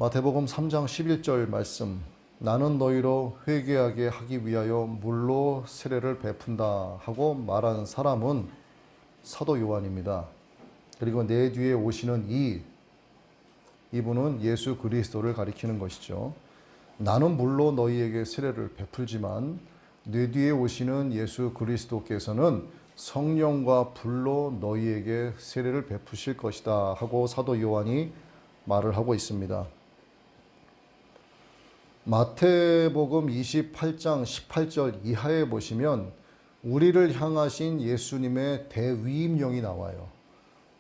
마태복음 3장 11절 말씀. 나는 너희로 회개하게 하기 위하여 물로 세례를 베푼다 하고 말한 사람은 사도 요한입니다. 그리고 내 뒤에 오시는 이분은 예수 그리스도를 가리키는 것이죠. 나는 물로 너희에게 세례를 베풀지만 내 뒤에 오시는 예수 그리스도께서는 성령과 불로 너희에게 세례를 베푸실 것이다 하고 사도 요한이 말을 하고 있습니다. 마태복음 28장 18절 이하에 보시면 우리를 향하신 예수님의 대위임령이 나와요.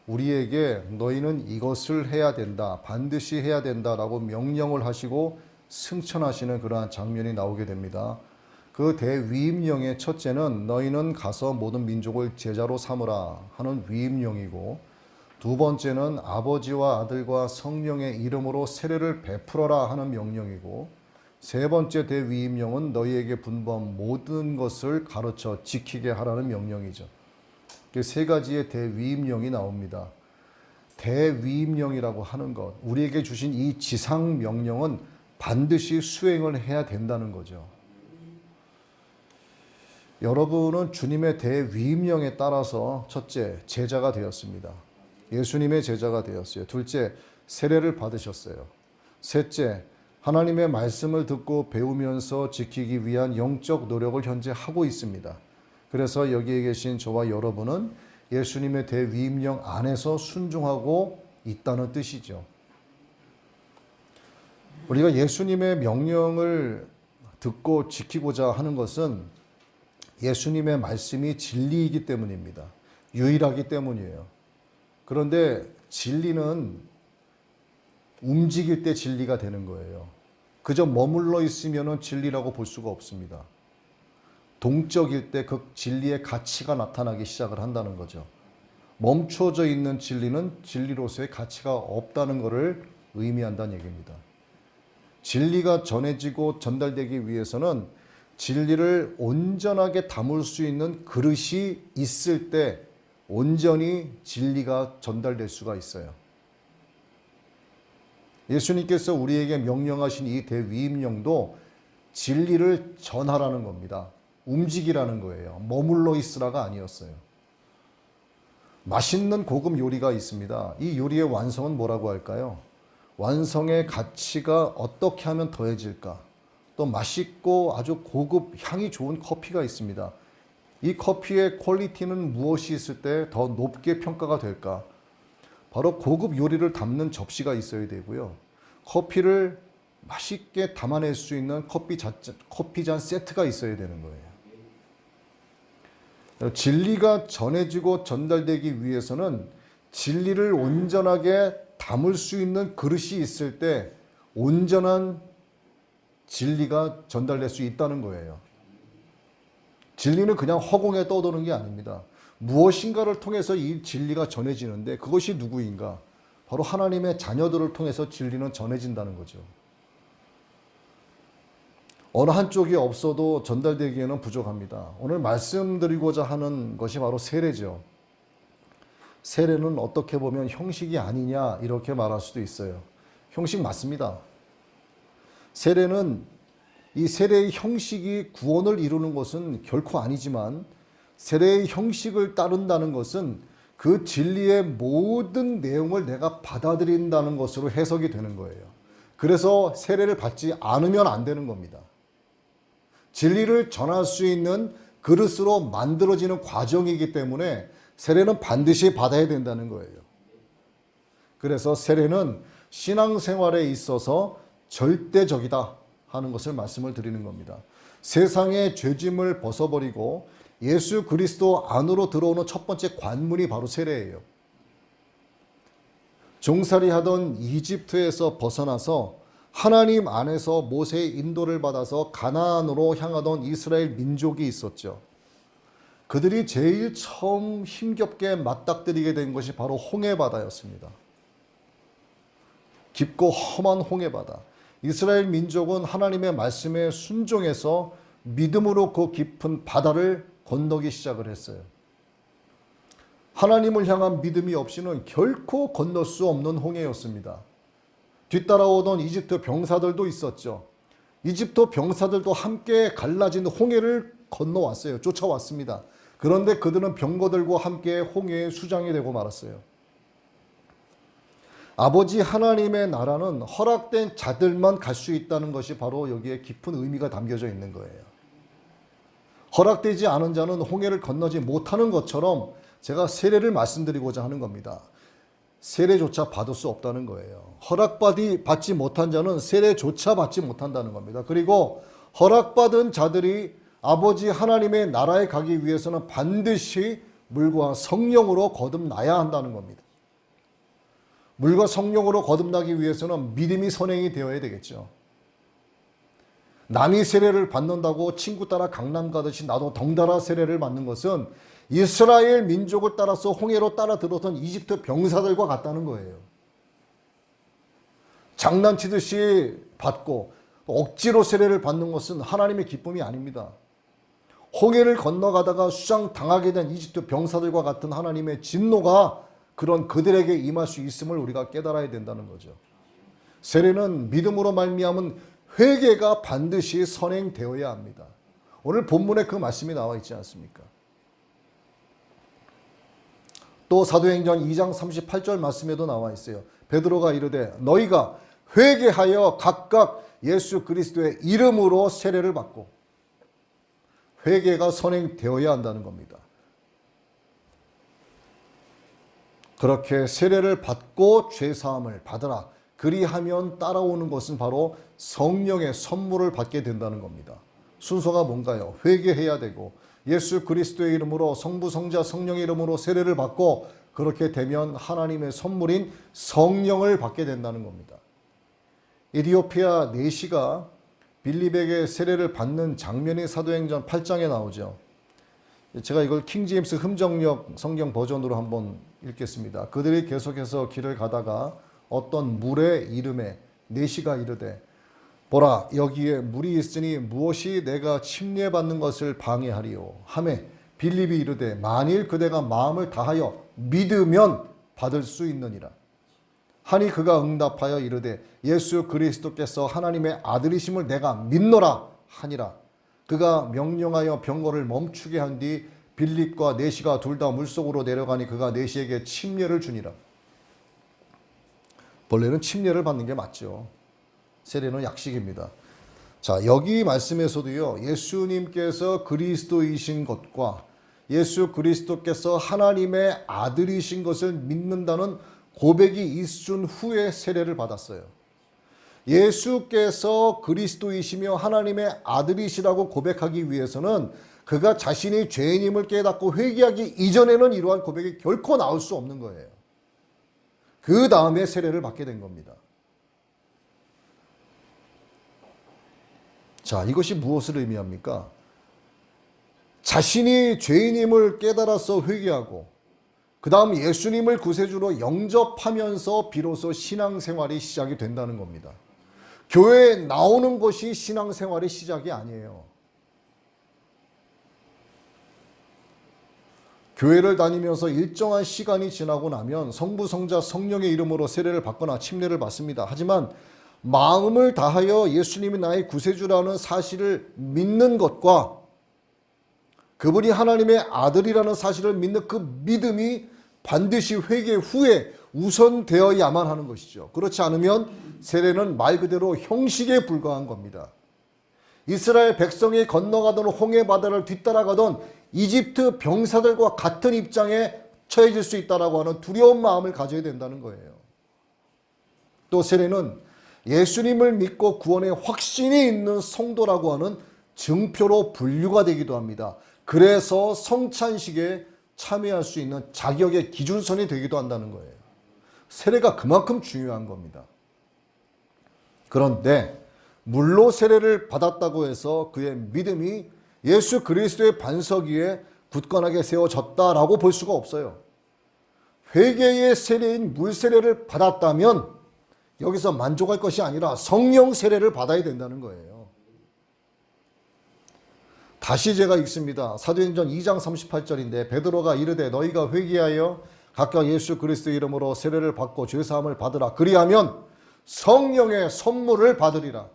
우리에게 너희는 이것을 해야 된다, 반드시 해야 된다라고 명령을 하시고 승천하시는 그러한 장면이 나오게 됩니다. 그 대위임령의 첫째는 너희는 가서 모든 민족을 제자로 삼으라 하는 위임령이고, 두 번째는 아버지와 아들과 성령의 이름으로 세례를 베풀어라 하는 명령이고, 세 번째 대위임령은 너희에게 분부한 모든 것을 가르쳐 지키게 하라는 명령이죠. 세 가지의 대위임령이 나옵니다. 대위임령이라고 하는 것, 우리에게 주신 이 지상 명령은 반드시 수행을 해야 된다는 거죠. 여러분은 주님의 대위임령에 따라서 첫째, 제자가 되었습니다. 예수님의 제자가 되었어요. 둘째, 세례를 받으셨어요. 셋째, 하나님의 말씀을 듣고 배우면서 지키기 위한 영적 노력을 현재 하고 있습니다. 그래서 여기에 계신 저와 여러분은 예수님의 대위임령 안에서 순종하고 있다는 뜻이죠. 우리가 예수님의 명령을 듣고 지키고자 하는 것은 예수님의 말씀이 진리이기 때문입니다. 유일하기 때문이에요. 그런데 진리는 움직일 때 진리가 되는 거예요. 그저 머물러 있으면 진리라고 볼 수가 없습니다. 동적일 때 그 진리의 가치가 나타나기 시작을 한다는 거죠. 멈춰져 있는 진리는 진리로서의 가치가 없다는 것을 의미한다는 얘기입니다. 진리가 전해지고 전달되기 위해서는 진리를 온전하게 담을 수 있는 그릇이 있을 때 온전히 진리가 전달될 수가 있어요. 예수님께서 우리에게 명령하신 이 대위임령도 진리를 전하라는 겁니다. 움직이라는 거예요. 머물러 있으라가 아니었어요. 맛있는 고급 요리가 있습니다. 이 요리의 완성은 뭐라고 할까요? 완성의 가치가 어떻게 하면 더해질까? 또 맛있고 아주 고급 향이 좋은 커피가 있습니다. 이 커피의 퀄리티는 무엇이 있을 때 더 높게 평가가 될까? 바로 고급 요리를 담는 접시가 있어야 되고요. 커피를 맛있게 담아낼 수 있는 커피잔 세트가 있어야 되는 거예요. 진리가 전해지고 전달되기 위해서는 진리를 온전하게 담을 수 있는 그릇이 있을 때 온전한 진리가 전달될 수 있다는 거예요. 진리는 그냥 허공에 떠도는 게 아닙니다. 무엇인가를 통해서 이 진리가 전해지는데 그것이 누구인가? 바로 하나님의 자녀들을 통해서 진리는 전해진다는 거죠. 어느 한쪽이 없어도 전달되기에는 부족합니다. 오늘 말씀드리고자 하는 것이 바로 세례죠. 세례는 어떻게 보면 형식이 아니냐 이렇게 말할 수도 있어요. 형식 맞습니다. 세례는 이 세례의 형식이 구원을 이루는 것은 결코 아니지만 세례의 형식을 따른다는 것은 그 진리의 모든 내용을 내가 받아들인다는 것으로 해석이 되는 거예요. 그래서 세례를 받지 않으면 안 되는 겁니다. 진리를 전할 수 있는 그릇으로 만들어지는 과정이기 때문에 세례는 반드시 받아야 된다는 거예요. 그래서 세례는 신앙생활에 있어서 절대적이다 하는 것을 말씀을 드리는 겁니다. 세상의 죄짐을 벗어버리고 예수 그리스도 안으로 들어오는 첫 번째 관문이 바로 세례예요. 종살이 하던 이집트에서 벗어나서 하나님 안에서 모세의 인도를 받아서 가나안으로 향하던 이스라엘 민족이 있었죠. 그들이 제일 처음 힘겹게 맞닥뜨리게 된 것이 바로 홍해바다였습니다. 깊고 험한 홍해바다. 이스라엘 민족은 하나님의 말씀에 순종해서 믿음으로 그 깊은 바다를 건너기 시작을 했어요. 하나님을 향한 믿음이 없이는 결코 건널 수 없는 홍해였습니다. 뒤따라오던 이집트 병사들도 있었죠. 이집트 병사들도 함께 갈라진 홍해를 건너왔어요. 쫓아왔습니다. 그런데 그들은 병거들과 함께 홍해의 수장이 되고 말았어요. 아버지 하나님의 나라는 허락된 자들만 갈 수 있다는 것이 바로 여기에 깊은 의미가 담겨져 있는 거예요. 허락되지 않은 자는 홍해를 건너지 못하는 것처럼 제가 세례를 말씀드리고자 하는 겁니다. 세례조차 받을 수 없다는 거예요. 받지 못한 자는 세례조차 받지 못한다는 겁니다. 그리고 허락받은 자들이 아버지 하나님의 나라에 가기 위해서는 반드시 물과 성령으로 거듭나야 한다는 겁니다. 물과 성령으로 거듭나기 위해서는 믿음이 선행이 되어야 되겠죠. 남이 세례를 받는다고 친구 따라 강남 가듯이 나도 덩달아 세례를 받는 것은 이스라엘 민족을 따라서 홍해로 따라 들어선 이집트 병사들과 같다는 거예요. 장난치듯이 받고 억지로 세례를 받는 것은 하나님의 기쁨이 아닙니다. 홍해를 건너가다가 수장당하게 된 이집트 병사들과 같은 하나님의 진노가 그런 그들에게 임할 수 있음을 우리가 깨달아야 된다는 거죠. 세례는 믿음으로 말미암은 회개가 반드시 선행되어야 합니다. 오늘 본문에 그 말씀이 나와 있지 않습니까? 또 사도행전 2장 38절 말씀에도 나와 있어요. 베드로가 이르되 너희가 회개하여 각각 예수 그리스도의 이름으로 세례를 받고, 회개가 선행되어야 한다는 겁니다. 그렇게 세례를 받고 죄사함을 받으라. 그리하면 따라오는 것은 바로 성령의 선물을 받게 된다는 겁니다. 순서가 뭔가요? 회개해야 되고 예수 그리스도의 이름으로 성부, 성자, 성령의 이름으로 세례를 받고, 그렇게 되면 하나님의 선물인 성령을 받게 된다는 겁니다. 에티오피아 내시가 빌립에게 세례를 받는 장면이 사도행전 8장에 나오죠. 제가 이걸 킹제임스 흠정역 성경 버전으로 한번 읽겠습니다. 그들이 계속해서 길을 가다가 어떤 물의 이름에 내시가 이르되 보라 여기에 물이 있으니 무엇이 내가 침례받는 것을 방해하리요 하매 빌립이 이르되 만일 그대가 마음을 다하여 믿으면 받을 수 있느니라 하니 그가 응답하여 이르되 예수 그리스도께서 하나님의 아들이심을 내가 믿노라 하니라. 그가 명령하여 병거를 멈추게 한 뒤 빌립과 내시가 둘 다 물속으로 내려가니 그가 내시에게 침례를 주니라. 본래는 침례를 받는 게 맞죠. 세례는 약식입니다. 자, 여기 말씀에서도요, 예수님께서 그리스도이신 것과 예수 그리스도께서 하나님의 아들이신 것을 믿는다는 고백이 있은 후에 세례를 받았어요. 예수께서 그리스도이시며 하나님의 아들이시라고 고백하기 위해서는 그가 자신이 죄인임을 깨닫고 회개하기 이전에는 이러한 고백이 결코 나올 수 없는 거예요. 그 다음에 세례를 받게 된 겁니다. 자, 이것이 무엇을 의미합니까? 자신이 죄인임을 깨달아서 회개하고 그 다음 예수님을 구세주로 영접하면서 비로소 신앙생활이 시작이 된다는 겁니다. 교회에 나오는 것이 신앙생활의 시작이 아니에요. 교회를 다니면서 일정한 시간이 지나고 나면 성부, 성자, 성령의 이름으로 세례를 받거나 침례를 받습니다. 하지만 마음을 다하여 예수님이 나의 구세주라는 사실을 믿는 것과 그분이 하나님의 아들이라는 사실을 믿는 그 믿음이 반드시 회개 후에 우선되어야만 하는 것이죠. 그렇지 않으면 세례는 말 그대로 형식에 불과한 겁니다. 이스라엘 백성이 건너가던 홍해 바다를 뒤따라가던 이집트 병사들과 같은 입장에 처해질 수 있다고 하는 두려운 마음을 가져야 된다는 거예요. 또 세례는 예수님을 믿고 구원의 확신이 있는 성도라고 하는 증표로 분류가 되기도 합니다. 그래서 성찬식에 참여할 수 있는 자격의 기준선이 되기도 한다는 거예요. 세례가 그만큼 중요한 겁니다. 그런데 물로 세례를 받았다고 해서 그의 믿음이 예수 그리스도의 반석 위에 굳건하게 세워졌다라고 볼 수가 없어요. 회개의 세례인 물 세례를 받았다면 여기서 만족할 것이 아니라 성령 세례를 받아야 된다는 거예요. 다시 제가 읽습니다. 사도행전 2장 38절인데 베드로가 이르되 너희가 회개하여 각각 예수 그리스도의 이름으로 세례를 받고 죄사함을 받으라. 그리하면 성령의 선물을 받으리라.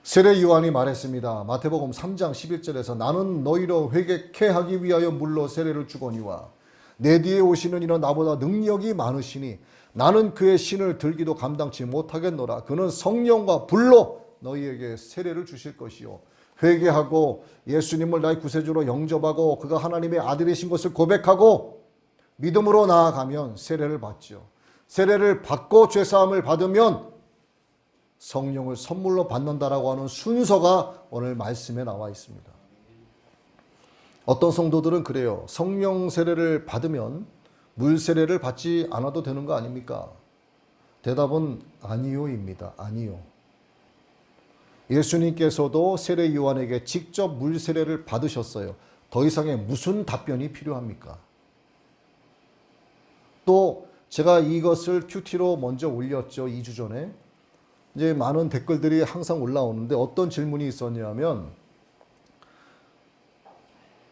세례 요한이 말했습니다. 마태복음 3장 11절에서 나는 너희로 회개케 하기 위하여 물로 세례를 주거니와 내 뒤에 오시는 이는 나보다 능력이 많으시니 나는 그의 신을 들기도 감당치 못하겠노라. 그는 성령과 불로 너희에게 세례를 주실 것이요 회개하고 예수님을 나의 구세주로 영접하고 그가 하나님의 아들이신 것을 고백하고 믿음으로 나아가면 세례를 받죠. 세례를 받고 죄사함을 받으면 성령을 선물로 받는다라고 하는 순서가 오늘 말씀에 나와 있습니다. 어떤 성도들은 그래요. 성령 세례를 받으면 물 세례를 받지 않아도 되는 거 아닙니까? 대답은 아니요입니다. 아니요. 예수님께서도 세례 요한에게 직접 물 세례를 받으셨어요. 더 이상의 무슨 답변이 필요합니까? 또 제가 이것을 큐티로 먼저 올렸죠. 2주 전에. 이제 많은 댓글들이 항상 올라오는데 어떤 질문이 있었냐면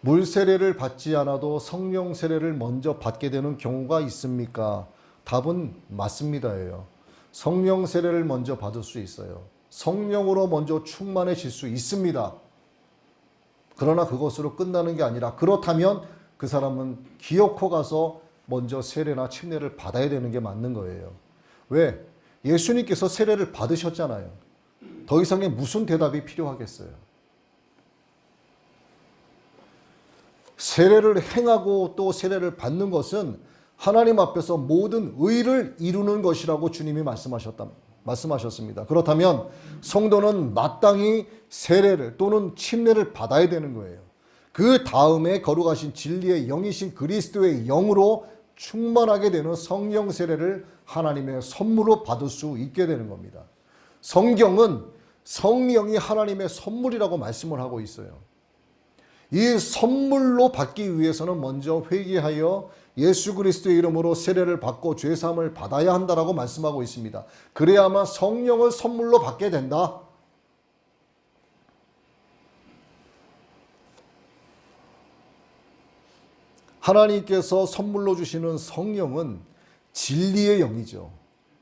물 세례를 받지 않아도 성령 세례를 먼저 받게 되는 경우가 있습니까? 답은 맞습니다예요. 성령 세례를 먼저 받을 수 있어요. 성령으로 먼저 충만해질 수 있습니다. 그러나 그것으로 끝나는 게 아니라 그렇다면 그 사람은 기어코 가서 먼저 세례나 침례를 받아야 되는 게 맞는 거예요. 왜? 예수님께서 세례를 받으셨잖아요. 더 이상의 무슨 대답이 필요하겠어요? 세례를 행하고 또 세례를 받는 것은 하나님 앞에서 모든 의를 이루는 것이라고 주님이 말씀하셨습니다. 그렇다면 성도는 마땅히 세례를 또는 침례를 받아야 되는 거예요. 그 다음에 거룩하신 진리의 영이신 그리스도의 영으로 충만하게 되는 성령 세례를 하나님의 선물로 받을 수 있게 되는 겁니다. 성경은 성령이 하나님의 선물이라고 말씀을 하고 있어요. 이 선물로 받기 위해서는 먼저 회개하여 예수 그리스도의 이름으로 세례를 받고 죄사함을 받아야 한다라고 말씀하고 있습니다. 그래야만 성령을 선물로 받게 된다. 하나님께서 선물로 주시는 성령은 진리의 영이죠.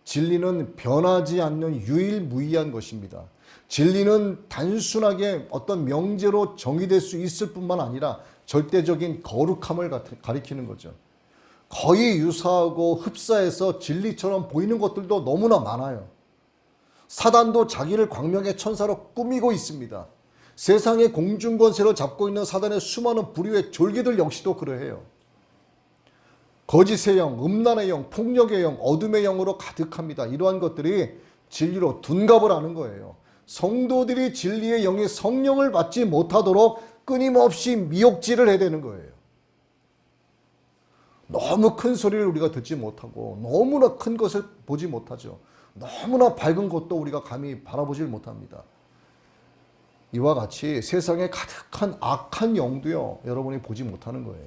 진리는 변하지 않는 유일무이한 것입니다. 진리는 단순하게 어떤 명제로 정의될 수 있을 뿐만 아니라 절대적인 거룩함을 가리키는 거죠. 거의 유사하고 흡사해서 진리처럼 보이는 것들도 너무나 많아요. 사단도 자기를 광명의 천사로 꾸미고 있습니다. 세상의 공중권세를 잡고 있는 사단의 수많은 부류의 졸개들 역시도 그러해요. 거짓의 영, 음란의 영, 폭력의 영, 어둠의 영으로 가득합니다. 이러한 것들이 진리로 둔갑을 하는 거예요. 성도들이 진리의 영의 성령을 받지 못하도록 끊임없이 미혹질을 해야 되는 거예요. 너무 큰 소리를 우리가 듣지 못하고 너무나 큰 것을 보지 못하죠. 너무나 밝은 것도 우리가 감히 바라보질 못합니다. 이와 같이 세상에 가득한 악한 영도요, 여러분이 보지 못하는 거예요.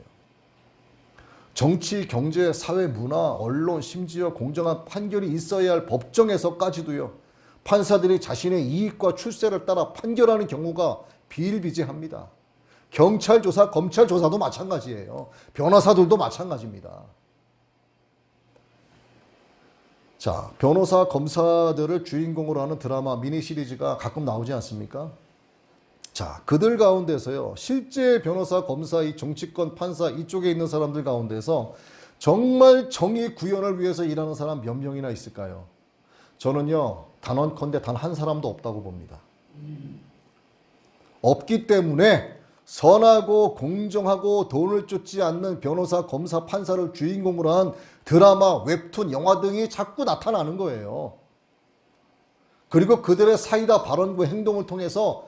정치, 경제, 사회, 문화, 언론, 심지어 공정한 판결이 있어야 할 법정에서까지도요, 판사들이 자신의 이익과 출세를 따라 판결하는 경우가 비일비재합니다. 경찰 조사, 검찰 조사도 마찬가지예요. 변호사들도 마찬가지입니다. 자, 변호사, 검사들을 주인공으로 하는 드라마, 미니 시리즈가 가끔 나오지 않습니까? 자, 그들 가운데서요, 실제 변호사, 검사, 이 정치권, 판사 이쪽에 있는 사람들 가운데서 정말 정의 구현을 위해서 일하는 사람 몇 명이나 있을까요? 저는요, 단언컨대 단 한 사람도 없다고 봅니다. 없기 때문에 선하고 공정하고 돈을 쫓지 않는 변호사, 검사, 판사를 주인공으로 한 드라마, 웹툰, 영화 등이 자꾸 나타나는 거예요. 그리고 그들의 사이다 발언과 행동을 통해서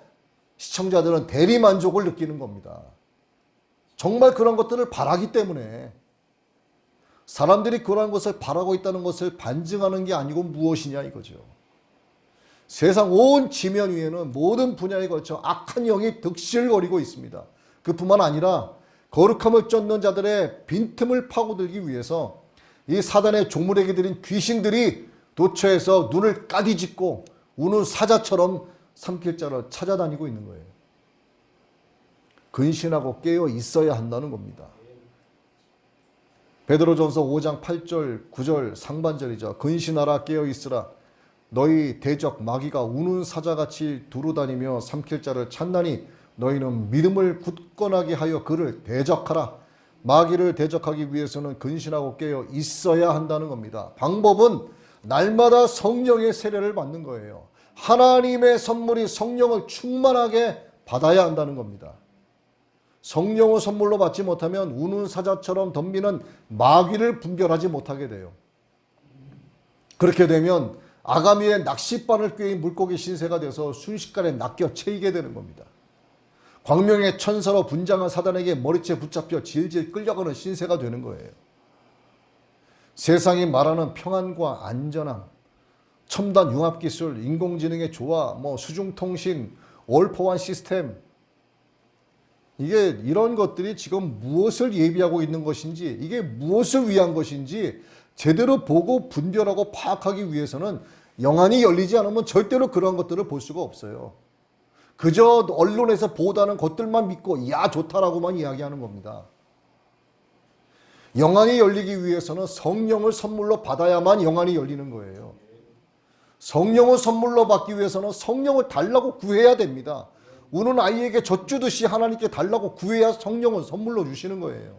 시청자들은 대리만족을 느끼는 겁니다. 정말 그런 것들을 바라기 때문에 사람들이 그런 것을 바라고 있다는 것을 반증하는 게 아니고 무엇이냐 이거죠. 세상 온 지면 위에는 모든 분야에 걸쳐 악한 영이 득실거리고 있습니다. 그뿐만 아니라 거룩함을 쫓는 자들의 빈틈을 파고들기 위해서 이 사단의 종물에게 들인 귀신들이 도처에서 눈을 까디짓고 우는 사자처럼 삼킬 자를 찾아다니고 있는 거예요. 근신하고 깨어 있어야 한다는 겁니다. 베드로전서 5장 8절 9절 상반절이죠. 근신하라 깨어있으라 너희 대적 마귀가 우는 사자같이 두루다니며 삼킬 자를 찾나니 너희는 믿음을 굳건하게 하여 그를 대적하라. 마귀를 대적하기 위해서는 근신하고 깨어 있어야 한다는 겁니다. 방법은 날마다 성령의 세례를 받는 거예요. 하나님의 선물이 성령을 충만하게 받아야 한다는 겁니다. 성령을 선물로 받지 못하면 우는 사자처럼 덤비는 마귀를 분별하지 못하게 돼요. 그렇게 되면 아가미의 낚싯바늘 꿰인 물고기 신세가 돼서 순식간에 낚여 채이게 되는 겁니다. 광명의 천사로 분장한 사단에게 머리채 붙잡혀 질질 끌려가는 신세가 되는 거예요. 세상이 말하는 평안과 안전함, 첨단 융합기술, 인공지능의 조화, 수중통신, 올포환 시스템, 이게 이런 것들이 지금 무엇을 예비하고 있는 것인지, 이게 무엇을 위한 것인지 제대로 보고 분별하고 파악하기 위해서는 영안이 열리지 않으면 절대로 그런 것들을 볼 수가 없어요. 그저 언론에서 보도하는 것들만 믿고 야 좋다라고만 이야기하는 겁니다. 영안이 열리기 위해서는 성령을 선물로 받아야만 영안이 열리는 거예요. 성령을 선물로 받기 위해서는 성령을 달라고 구해야 됩니다. 우는 아이에게 젖주듯이 하나님께 달라고 구해야 성령을 선물로 주시는 거예요.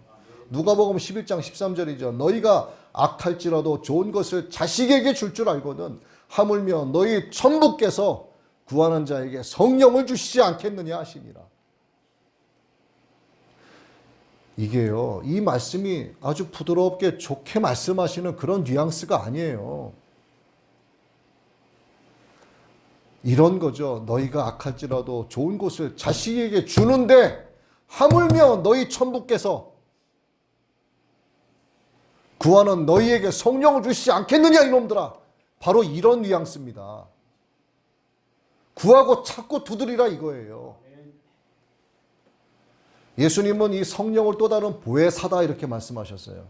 누가복음 11장 13절이죠. 너희가 악할지라도 좋은 것을 자식에게 줄 줄 알거든 하물며 너희 천부께서 구하는 자에게 성령을 주시지 않겠느냐 하시니라. 이게요, 이 말씀이 아주 부드럽게 좋게 말씀하시는 그런 뉘앙스가 아니에요. 이런 거죠. 너희가 악할지라도 좋은 것을 자식에게 주는데 하물며 너희 천부께서 구하는 너희에게 성령을 주시지 않겠느냐 이놈들아. 바로 이런 뉘앙스입니다. 구하고 찾고 두드리라 이거예요. 예수님은 이 성령을 또 다른 보혜사다 이렇게 말씀하셨어요.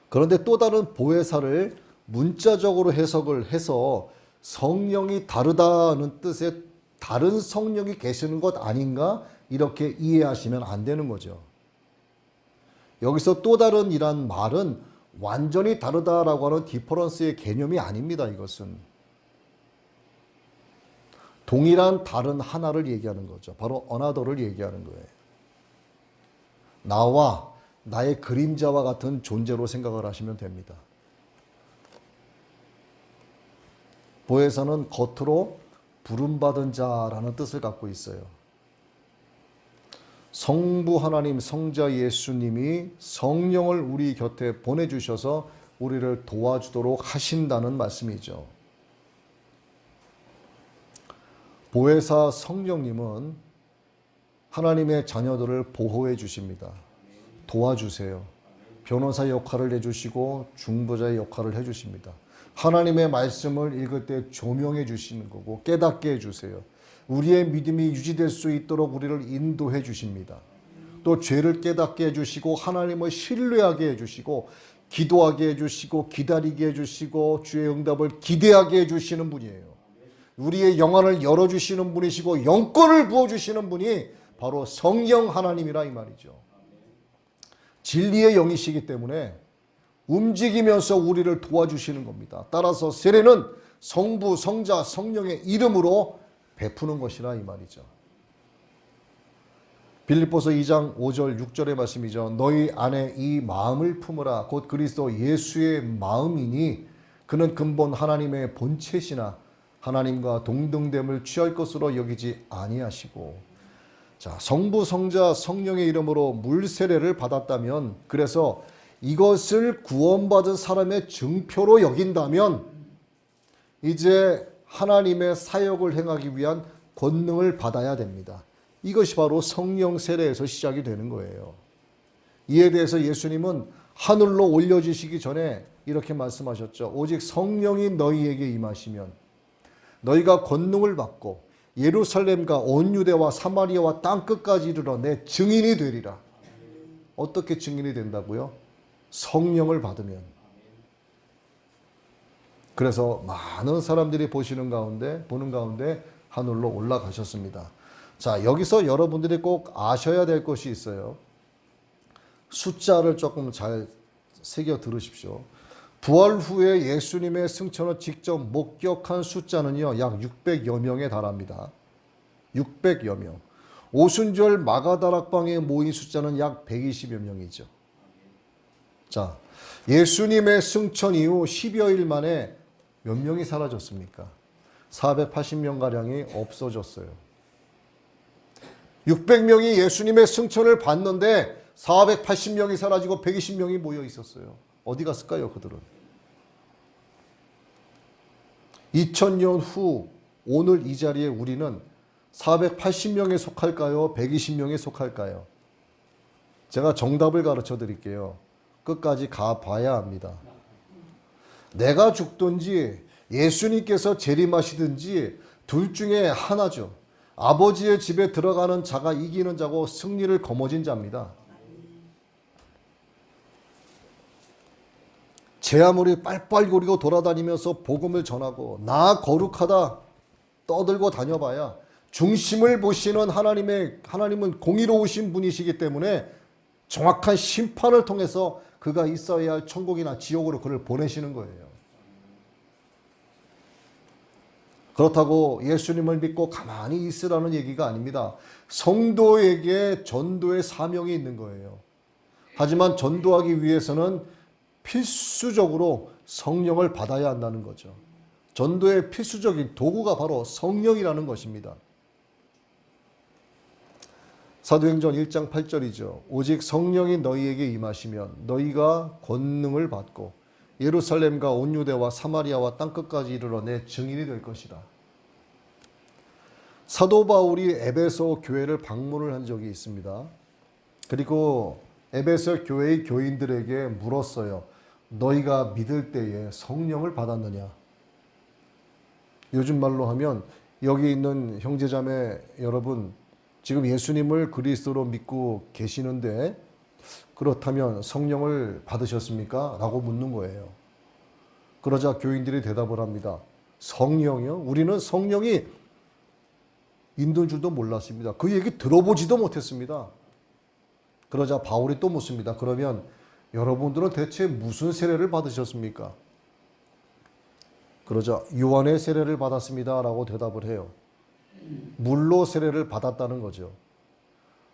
그런데 또 다른 보혜사를 문자적으로 해석을 해서 성령이 다르다는 뜻의 다른 성령이 계시는 것 아닌가 이렇게 이해하시면 안 되는 거죠. 여기서 또 다른 이란 말은 완전히 다르다라고 하는 디퍼런스의 개념이 아닙니다. 이것은 동일한 다른 하나를 얘기하는 거죠. 바로 어나더를 얘기하는 거예요. 나와 나의 그림자와 같은 존재로 생각을 하시면 됩니다. 보혜사는 겉으로 부름받은 자라는 뜻을 갖고 있어요. 성부 하나님, 성자 예수님이 성령을 우리 곁에 보내주셔서 우리를 도와주도록 하신다는 말씀이죠. 보혜사 성령님은 하나님의 자녀들을 보호해 주십니다. 도와주세요. 변호사 역할을 해주시고 중보자의 역할을 해주십니다. 하나님의 말씀을 읽을 때 조명해 주시는 거고 깨닫게 해주세요. 우리의 믿음이 유지될 수 있도록 우리를 인도해 주십니다. 또 죄를 깨닫게 해주시고 하나님을 신뢰하게 해주시고 기도하게 해주시고 기다리게 해주시고 주의 응답을 기대하게 해주시는 분이에요. 우리의 영안을 열어주시는 분이시고 영권을 부어주시는 분이 바로 성령 하나님이라 이 말이죠. 진리의 영이시기 때문에 움직이면서 우리를 도와주시는 겁니다. 따라서 세례는 성부, 성자, 성령의 이름으로 베푸는 것이라 이 말이죠. 빌립보서 2장 5절 6절의 말씀이죠. 너희 안에 이 마음을 품으라. 곧 그리스도 예수의 마음이니 그는 근본 하나님의 본체시나 하나님과 동등됨을 취할 것으로 여기지 아니하시고. 자, 성부, 성자, 성령의 이름으로 물 세례를 받았다면, 그래서 이것을 구원받은 사람의 증표로 여긴다면 이제 하나님의 사역을 행하기 위한 권능을 받아야 됩니다. 이것이 바로 성령 세례에서 시작이 되는 거예요. 이에 대해서 예수님은 하늘로 올려주시기 전에 이렇게 말씀하셨죠. 오직 성령이 너희에게 임하시면 너희가 권능을 받고 예루살렘과 온 유대와 사마리아와 땅끝까지 이르러 내 증인이 되리라. 어떻게 증인이 된다고요? 성령을 받으면. 그래서 많은 사람들이 보는 가운데 하늘로 올라가셨습니다. 자, 여기서 여러분들이 꼭 아셔야 될 것이 있어요. 숫자를 조금 잘 새겨 들으십시오. 부활 후에 예수님의 승천을 직접 목격한 숫자는요, 약 600여 명에 달합니다. 600여 명. 오순절 마가다락방에 모인 숫자는 약 120여 명이죠. 자, 예수님의 승천 이후 10여일 만에 몇 명이 사라졌습니까? 480명가량이 없어졌어요. 600명이 예수님의 승천을 봤는데 480명이 사라지고 120명이 모여 있었어요. 어디 갔을까요, 그들은? 2000년 후 오늘 이 자리에 우리는 480명에 속할까요? 120명에 속할까요? 제가 정답을 가르쳐 드릴게요. 끝까지 가봐야 합니다. 내가 죽든지 예수님께서 재림하시든지 둘 중에 하나죠. 아버지의 집에 들어가는 자가 이기는 자고 승리를 거머쥔 자입니다. 제 아무리 빨빨거리고 돌아다니면서 복음을 전하고 나 거룩하다 떠들고 다녀봐야 중심을 보시는 하나님은 공의로우신 분이시기 때문에 정확한 심판을 통해서 그가 있어야 할 천국이나 지옥으로 그를 보내시는 거예요. 그렇다고 예수님을 믿고 가만히 있으라는 얘기가 아닙니다. 성도에게 전도의 사명이 있는 거예요. 하지만 전도하기 위해서는 필수적으로 성령을 받아야 한다는 거죠. 전도의 필수적인 도구가 바로 성령이라는 것입니다. 사도행전 1장 8절이죠. 오직 성령이 너희에게 임하시면 너희가 권능을 받고 예루살렘과 온 유대와 사마리아와 땅끝까지 이르러 내 증인이 될 것이다. 사도 바울이 에베소 교회를 방문을 한 적이 있습니다. 그리고 에베소 교회의 교인들에게 물었어요. 너희가 믿을 때에 성령을 받았느냐? 요즘 말로 하면 여기 있는 형제자매 여러분, 지금 예수님을 그리스도로 믿고 계시는데 그렇다면 성령을 받으셨습니까? 라고 묻는 거예요. 그러자 교인들이 대답을 합니다. 성령이요? 우리는 성령이 있는 줄도 몰랐습니다. 그 얘기 들어보지도 못했습니다. 그러자 바울이 또 묻습니다. 그러면 여러분들은 대체 무슨 세례를 받으셨습니까? 그러자 요한의 세례를 받았습니다. 라고 대답을 해요. 물로 세례를 받았다는 거죠.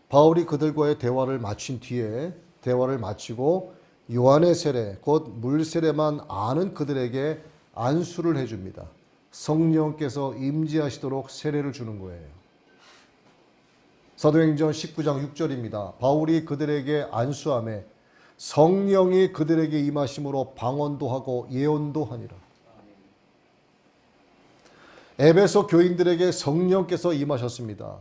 바울이 그들과의 대화를 마친 뒤에 대화를 마치고 요한의 세례, 곧 물 세례만 아는 그들에게 안수를 해줍니다. 성령께서 임재하시도록 세례를 주는 거예요. 사도행전 19장 6절입니다. 바울이 그들에게 안수하며 성령이 그들에게 임하심으로 방언도 하고 예언도 하니라. 에베소 교인들에게 성령께서 임하셨습니다.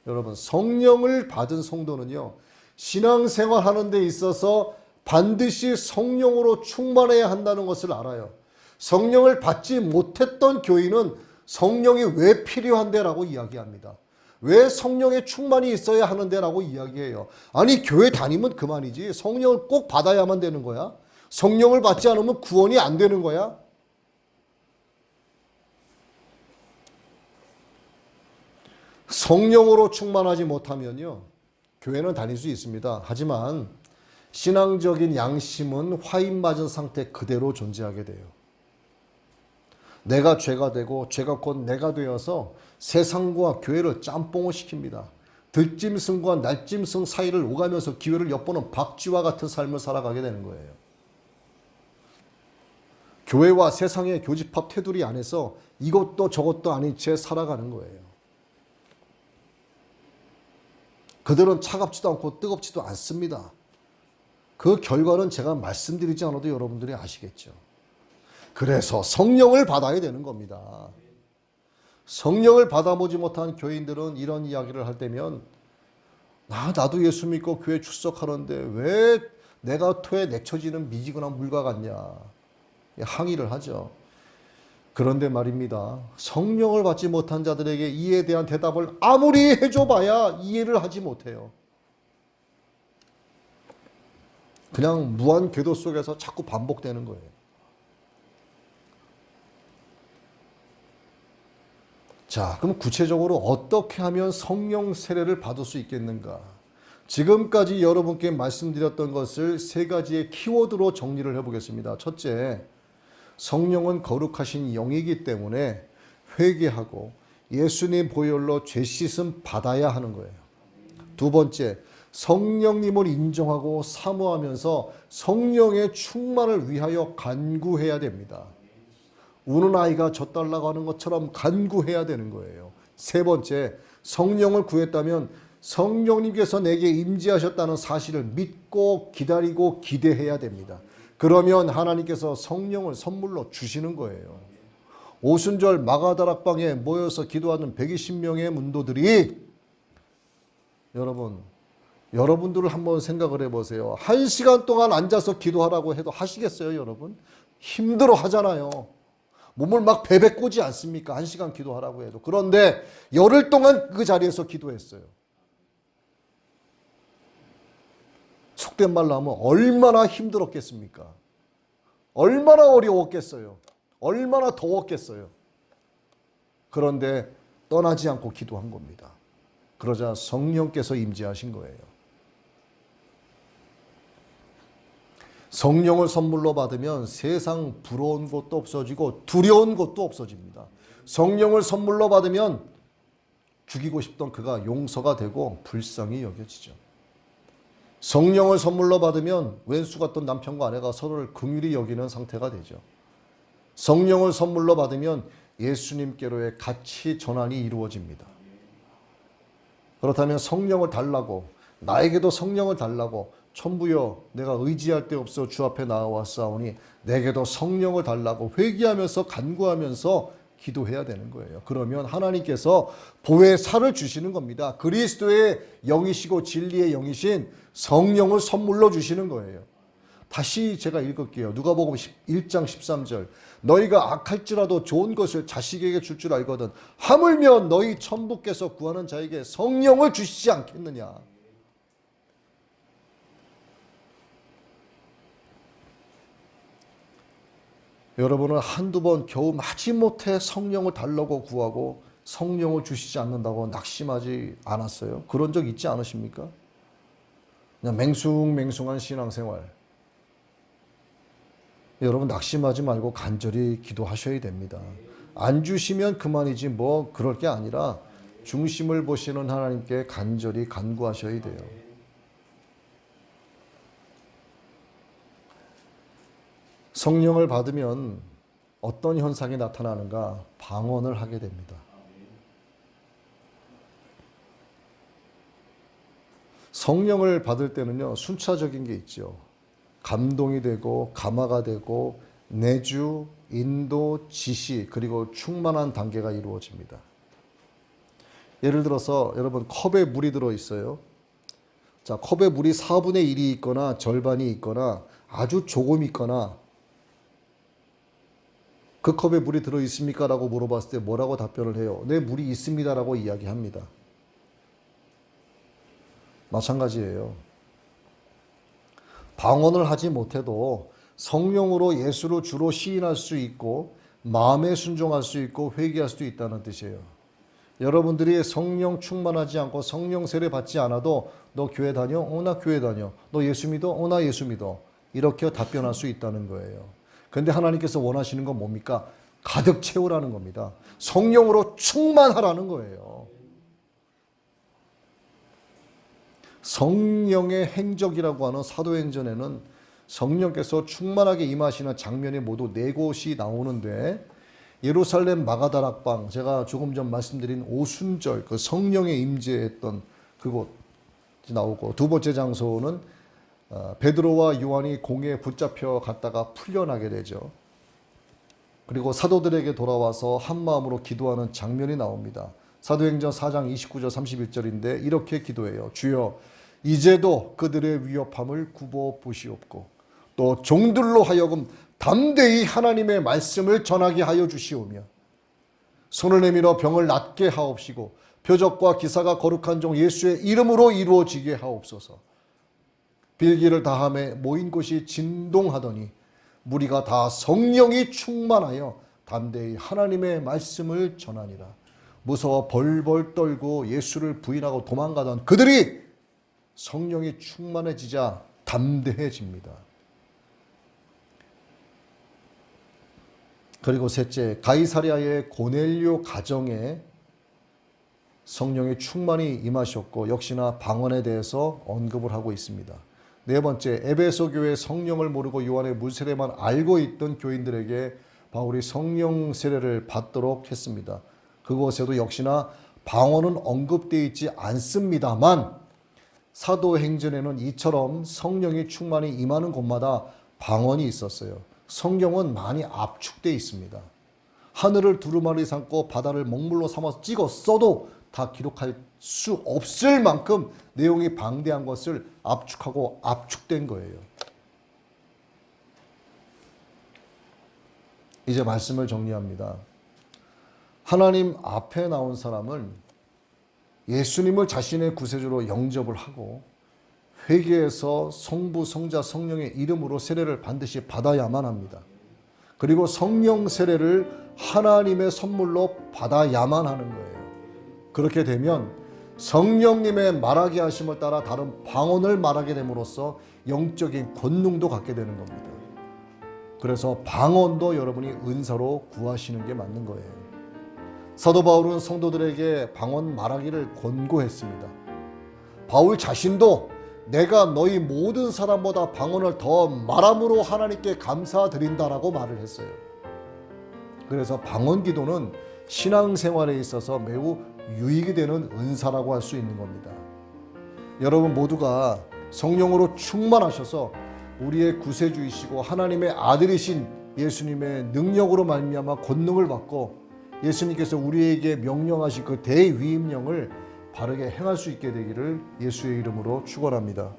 여러분, 성령을 받은 성도는요, 신앙생활 하는 데 있어서 반드시 성령으로 충만해야 한다는 것을 알아요. 성령을 받지 못했던 교인은 성령이 왜 필요한데? 라고 이야기합니다. 왜 성령의 충만이 있어야 하는데? 라고 이야기해요. 아니, 교회 다니면 그만이지. 성령을 꼭 받아야만 되는 거야? 성령을 받지 않으면 구원이 안 되는 거야? 성령으로 충만하지 못하면요, 교회는 다닐 수 있습니다. 하지만 신앙적인 양심은 화인 맞은 상태 그대로 존재하게 돼요. 내가 죄가 되고 죄가 곧 내가 되어서 세상과 교회를 짬뽕을 시킵니다. 들짐승과 날짐승 사이를 오가면서 기회를 엿보는 박쥐와 같은 삶을 살아가게 되는 거예요. 교회와 세상의 교집합 테두리 안에서 이것도 저것도 아닌 채 살아가는 거예요. 그들은 차갑지도 않고 뜨겁지도 않습니다. 그 결과는 제가 말씀드리지 않아도 여러분들이 아시겠죠. 그래서 성령을 받아야 되는 겁니다. 성령을 받아보지 못한 교인들은 이런 이야기를 할 때면 나도 예수 믿고 교회 출석하는데 왜 내가 토에 내쳐지는 미지근한 물과 같냐 항의를 하죠. 그런데 말입니다. 성령을 받지 못한 자들에게 이에 대한 대답을 아무리 해줘봐야 이해를 하지 못해요. 그냥 무한 궤도 속에서 자꾸 반복되는 거예요. 자, 그럼 구체적으로 어떻게 하면 성령 세례를 받을 수 있겠는가? 지금까지 여러분께 말씀드렸던 것을 세 가지의 키워드로 정리를 해보겠습니다. 첫째, 성령은 거룩하신 영이기 때문에 회개하고 예수님 보혈로 죄 씻음 받아야 하는 거예요. 두 번째, 성령님을 인정하고 사모하면서 성령의 충만을 위하여 간구해야 됩니다. 우는 아이가 젖달라고 하는 것처럼 간구해야 되는 거예요. 세 번째, 성령을 구했다면 성령님께서 내게 임재하셨다는 사실을 믿고 기다리고 기대해야 됩니다. 그러면 하나님께서 성령을 선물로 주시는 거예요. 오순절 마가다락방에 모여서 기도하는 120명의 문도들이 여러분들을 한번 생각을 해보세요. 1시간 동안 앉아서 기도하라고 해도 하시겠어요, 여러분? 힘들어 하잖아요. 몸을 막 베베 꼬지 않습니까? 1시간 기도하라고 해도. 그런데 열흘 동안 그 자리에서 기도했어요. 속된 말로 하면 얼마나 힘들었겠습니까? 얼마나 어려웠겠어요? 얼마나 더웠겠어요? 그런데 떠나지 않고 기도한 겁니다. 그러자 성령께서 임재하신 거예요. 성령을 선물로 받으면 세상 부러운 것도 없어지고 두려운 것도 없어집니다. 성령을 선물로 받으면 죽이고 싶던 그가 용서가 되고 불쌍히 여겨지죠. 성령을 선물로 받으면 왼수 같던 남편과 아내가 서로를 긍휼히 여기는 상태가 되죠. 성령을 선물로 받으면 예수님께로의 가치 전환이 이루어집니다. 그렇다면 성령을 달라고, 나에게도 성령을 달라고, 천부여 내가 의지할 데 없어 주 앞에 나와왔사오니 내게도 성령을 달라고 회개하면서 간구하면서 기도해야 되는 거예요. 그러면 하나님께서 보혜사를 주시는 겁니다. 그리스도의 영이시고 진리의 영이신 성령을 선물로 주시는 거예요. 다시 제가 읽을게요. 누가복음 1장 13절. 너희가 악할지라도 좋은 것을 자식에게 줄 줄 알거든 하물며 너희 천부께서 구하는 자에게 성령을 주시지 않겠느냐. 여러분은 한두 번 겨우 마지못해 성령을 달라고 구하고 성령을 주시지 않는다고 낙심하지 않았어요? 그런 적 있지 않으십니까? 그냥 맹숭맹숭한 신앙생활. 여러분 낙심하지 말고 간절히 기도하셔야 됩니다. 안 주시면 그만이지 뭐 그럴 게 아니라 중심을 보시는 하나님께 간절히 간구하셔야 돼요. 성령을 받으면 어떤 현상이 나타나는가? 방언을 하게 됩니다. 성령을 받을 때는요, 순차적인 게 있죠. 감동이 되고 감화가 되고 내주, 인도, 지시 그리고 충만한 단계가 이루어집니다. 예를 들어서 여러분 컵에 물이 들어있어요. 자, 컵에 물이 4분의 1이 있거나 절반이 있거나 아주 조금 있거나 그 컵에 물이 들어있습니까? 라고 물어봤을 때 뭐라고 답변을 해요? 네, 물이 있습니다 라고 이야기합니다. 마찬가지예요. 방언을 하지 못해도 성령으로 예수를 주로 시인할 수 있고 마음에 순종할 수 있고 회개할 수도 있다는 뜻이에요. 여러분들이 성령 충만하지 않고 성령 세례 받지 않아도 너 교회 다녀? 나 교회 다녀. 너 예수 믿어? 나 예수 믿어. 이렇게 답변할 수 있다는 거예요. 근데 하나님께서 원하시는 건 뭡니까? 가득 채우라는 겁니다. 성령으로 충만하라는 거예요. 성령의 행적이라고 하는 사도행전에는 성령께서 충만하게 임하시는 장면이 모두 4곳이 나오는데 예루살렘 마가다락방, 제가 조금 전 말씀드린 오순절 그 성령의 임재했던 그곳이 나오고, 두 번째 장소는 베드로와 요한이 공에 붙잡혀 갔다가 풀려나게 되죠. 그리고 사도들에게 돌아와서 한마음으로 기도하는 장면이 나옵니다. 사도행전 4장 29절 31절인데 이렇게 기도해요. 주여 이제도 그들의 위협함을 굽어 보시옵고 또 종들로 하여금 담대히 하나님의 말씀을 전하게 하여 주시오며 손을 내밀어 병을 낫게 하옵시고 표적과 기사가 거룩한 종 예수의 이름으로 이루어지게 하옵소서. 빌기를 다함에 모인 곳이 진동하더니 무리가 다 성령이 충만하여 담대히 하나님의 말씀을 전하니라. 무서워 벌벌 떨고 예수를 부인하고 도망가던 그들이 성령이 충만해지자 담대해집니다. 그리고 셋째, 가이사랴의 고넬료 가정에 성령의 충만이 임하셨고 역시나 방언에 대해서 언급을 하고 있습니다. 네 번째, 에베소 교회 성령을 모르고 요한의 물세례만 알고 있던 교인들에게 바울이 성령 세례를 받도록 했습니다. 그곳에도 역시나 방언은 언급되어 있지 않습니다만 사도행전에는 이처럼 성령이 충만히 임하는 곳마다 방언이 있었어요. 성경은 많이 압축되어 있습니다. 하늘을 두루마리 삼고 바다를 먹물로 삼아서 찍었어도 다 기록할 수 없을 만큼 내용이 방대한 것을 압축하고 압축된 거예요. 이제 말씀을 정리합니다. 하나님 앞에 나온 사람은 예수님을 자신의 구세주로 영접을 하고 회개해서 성부, 성자, 성령의 이름으로 세례를 반드시 받아야만 합니다. 그리고 성령 세례를 하나님의 선물로 받아야만 하는 거예요. 그렇게 되면 성령님의 말하게 하심을 따라 다른 방언을 말하게 됨으로써 영적인 권능도 갖게 되는 겁니다. 그래서 방언도 여러분이 은사로 구하시는 게 맞는 거예요. 사도 바울은 성도들에게 방언 말하기를 권고했습니다. 바울 자신도 내가 너희 모든 사람보다 방언을 더 말함으로 하나님께 감사드린다라고 말을 했어요. 그래서 방언 기도는 신앙생활에 있어서 매우 유익이 되는 은사라고 할 수 있는 겁니다. 여러분 모두가 성령으로 충만하셔서 우리의 구세주이시고 하나님의 아들이신 예수님의 능력으로 말미암아 권능을 받고 예수님께서 우리에게 명령하신 그 대위임령을 바르게 행할 수 있게 되기를 예수의 이름으로 축원합니다.